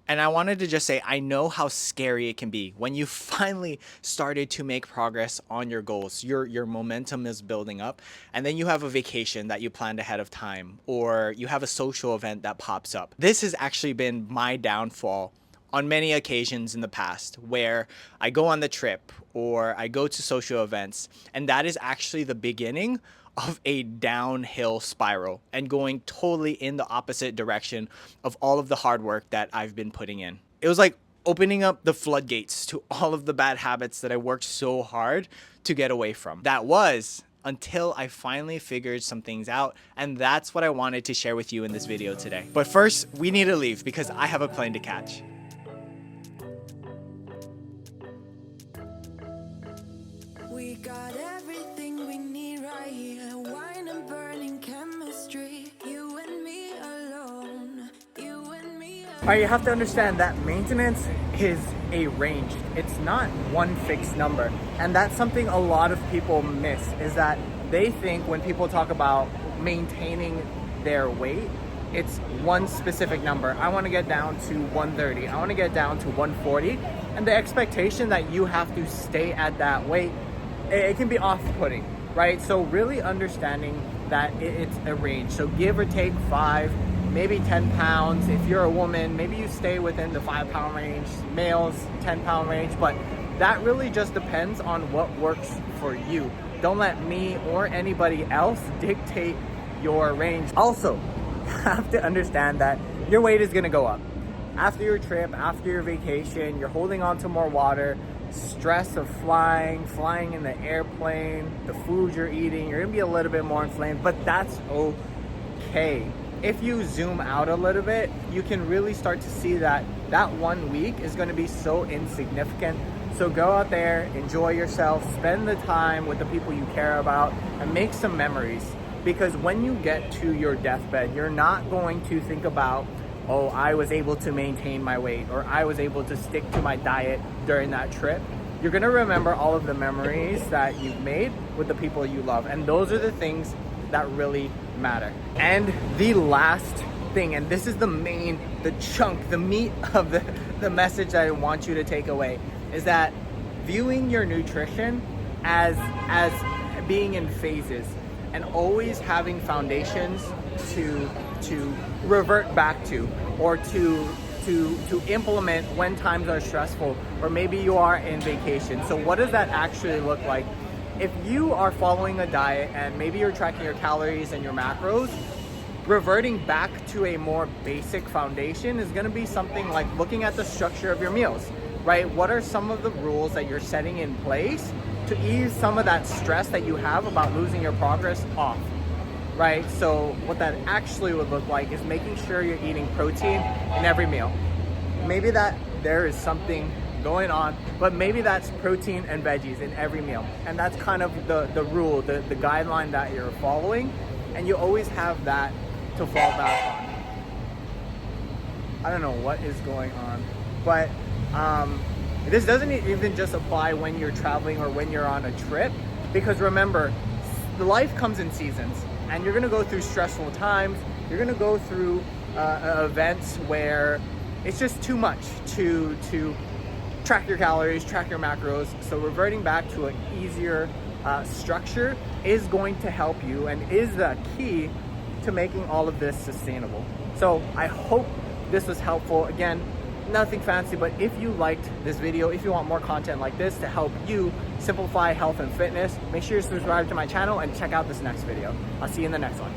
And I wanted to just say, I know how scary it can be when you finally started to make progress on your goals. Your momentum is building up, and then you have a vacation that you planned ahead of time, or you have a social event that pops up. This has actually been my downfall on many occasions in the past, where I go on the trip or I go to social events, and that is actually the beginning of a downhill spiral and going totally in the opposite direction of all of the hard work that I've been putting in. It was like opening up the floodgates to all of the bad habits that I worked so hard to get away from. That was until I finally figured some things out, and that's what I wanted to share with you in this video today. But first, we need to leave because I have a plane to catch. We got everything we need right here. Wine and burning chemistry. You and me alone. You and me alone. Alright, you have to understand that maintenance is a range. It's not one fixed number. And that's something a lot of people miss, is that they think when people talk about maintaining their weight, it's one specific number. I want to get down to 130. I want to get down to 140. And the expectation that you have to stay at that weight, it can be off-putting, right? So really understanding that it's a range. So give or take 5, maybe 10 pounds. If you're a woman, maybe you stay within the 5-pound range. Males, 10-pound range. But that really just depends on what works for you. Don't let me or anybody else dictate your range. Also, you have to understand that your weight is gonna go up. After your trip, after your vacation, you're holding on to more water, stress of flying in the airplane, the food you're eating, you're gonna be a little bit more inflamed, but that's okay. If you zoom out a little bit, you can really start to see that that 1 week is gonna be so insignificant. So go out there, enjoy yourself, spend the time with the people you care about, and make some memories. Because when you get to your deathbed, you're not going to think about, oh, I was able to maintain my weight, or I was able to stick to my diet during that trip. You're gonna remember all of the memories that you've made with the people you love. And those are the things that really matter. And the last thing, and this is the chunk, the meat of the message that I want you to take away, is that viewing your nutrition as being in phases and always having foundations to revert back to, or to implement when times are stressful, or maybe you are in vacation. So what does that actually look like? If you are following a diet and maybe you're tracking your calories and your macros, reverting back to a more basic foundation is going to be something like looking at the structure of your meals, right? What are some of the rules that you're setting in place to ease some of that stress that you have about losing your progress off, right? So what that actually would look like is making sure you're eating protein in every meal. Maybe that there is something going on, but maybe that's protein and veggies in every meal. And that's kind of the rule, the guideline that you're following. And you always have that to fall back on. I don't know what is going on, but this doesn't even just apply when you're traveling or when you're on a trip, because remember, life comes in seasons, and you're gonna go through stressful times. You're gonna go through events where it's just too much to track your calories, track your macros. So reverting back to an easier structure is going to help you and is the key to making all of this sustainable. So I hope this was helpful. Again, nothing fancy, but if you liked this video, if you want more content like this to help you simplify health and fitness, make sure you subscribe to my channel and check out this next video. I'll see you in the next one.